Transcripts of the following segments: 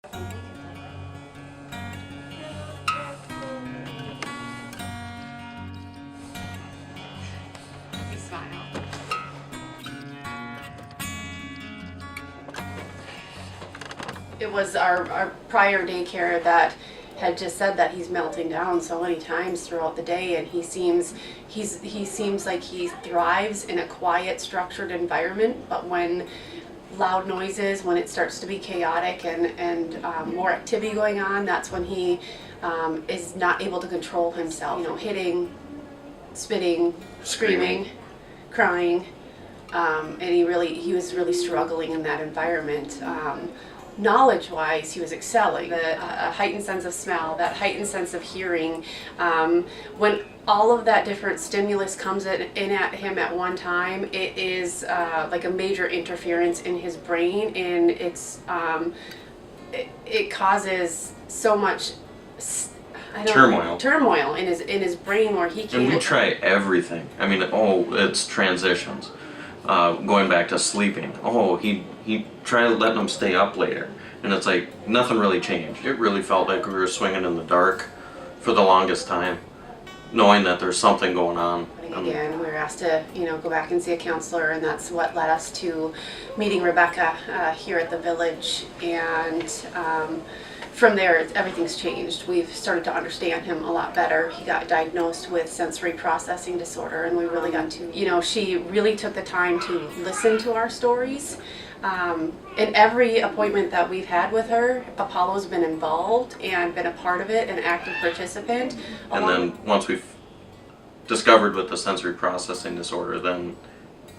It was our prior daycare that had just said that he's melting down so many times throughout the day, and he seems like he thrives in a quiet, structured environment, but when loud noises, when it starts to be chaotic and more activity going on, that's when he is not able to control himself. You know, hitting, spitting, screaming, crying, and he was really struggling in that environment. Knowledge-wise, he was excelling. A heightened sense of smell, that heightened sense of hearing. When all of that different stimulus comes in at him at one time, it is like a major interference in his brain, and it causes so much turmoil in his brain where he can't. And we try everything. I mean, it's transitions. Going back to sleeping. He tried letting him stay up later, and it's like nothing really changed. It really felt like we were swinging in the dark for the longest time, knowing that there's something going on. Again, we were asked to, go back and see a counselor, and that's what led us to meeting Rebecca here at the village. And from there, everything's changed. We've started to understand him a lot better. He got diagnosed with sensory processing disorder, and we really got to, she really took the time to listen to our stories. In every appointment that we've had with her, Apollo's been involved and been a part of it, an active participant. And then once we've discovered with the sensory processing disorder, then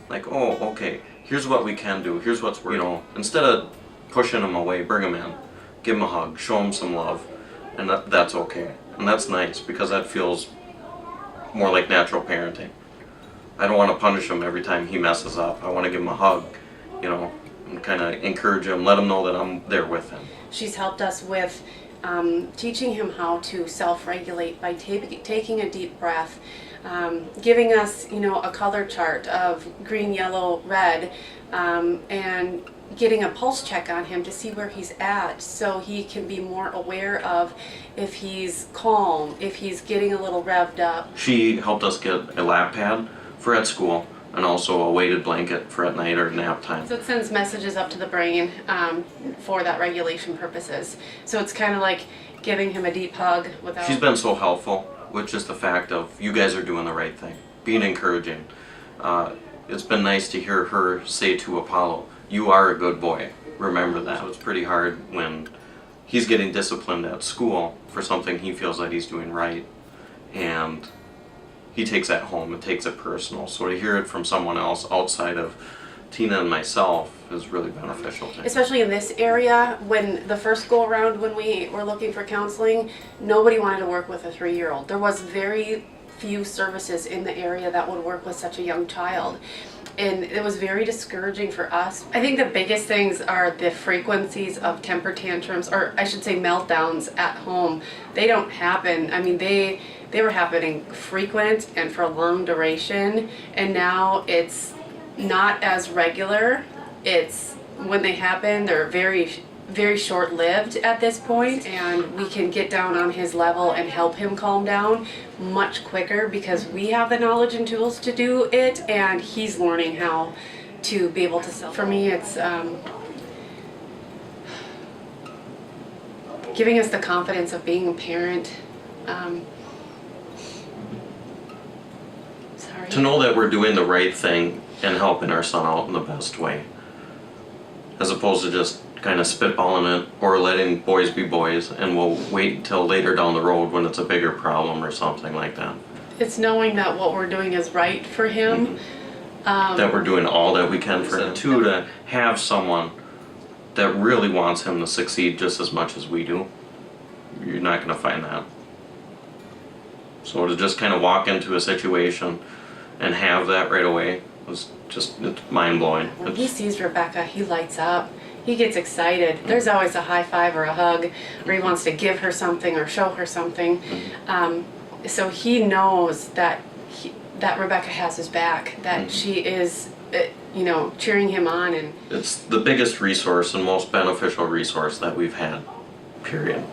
like, okay, here's what we can do, here's what's working. Instead of pushing him away, bring him in, give him a hug, show him some love, and that's okay. And that's nice, because that feels more like natural parenting. I don't want to punish him every time he messes up. I want to give him a hug, and kind of encourage him, let him know that I'm there with him. She's helped us with teaching him how to self-regulate by taking a deep breath, giving us, a color chart of green, yellow, red, and getting a pulse check on him to see where he's at, so he can be more aware of if he's calm, if he's getting a little revved up. She helped us get a lap pad for at school, and also a weighted blanket for at night or nap time. So it sends messages up to the brain for that regulation purposes. So it's kind of like giving him a deep hug without... She's been so helpful with just the fact of, you guys are doing the right thing, being encouraging. It's been nice to hear her say to Apollo, you are a good boy, remember that. So it's pretty hard when he's getting disciplined at school for something he feels that he's doing right, and he takes that home and takes it personal. So to hear it from someone else outside of Tina and myself is really beneficial to me. Especially in this area, when the first go around when we were looking for counseling, nobody wanted to work with a 3-year-old. There was very few services in the area that would work with such a young child. And it was very discouraging for us. I think the biggest things are the frequencies of temper tantrums, or I should say meltdowns at home. They don't happen. I mean, they were happening frequent and for a long duration, and now it's not as regular. It's when they happen, they're very, very short-lived at this point, and we can get down on his level and help him calm down much quicker because we have the knowledge and tools to do it, and he's learning how to be able to self. For me, it's giving us the confidence of being a parent. To know that we're doing the right thing and helping our son out in the best way, as opposed to just kind of spitballing it or letting boys be boys, and we'll wait until later down the road when it's a bigger problem or something like that. It's knowing that what we're doing is right for him. That we're doing all that we can for him. Too, to have someone that really wants him to succeed just as much as we do, you're not going to find that. So to just kind of walk into a situation and have that right away was just, it's mind-blowing. When he sees Rebecca, he lights up. He gets excited. There's always a high five or a hug, or he wants to give her something or show her something. So he knows that that Rebecca has his back, that she is you know, cheering him on. And It's the biggest resource and most beneficial resource that we've had, period.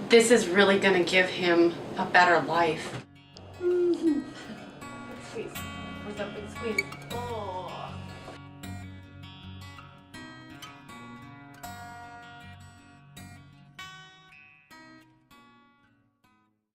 This is really going to give him a better life. Squeeze. Where's that big squeeze? Oh.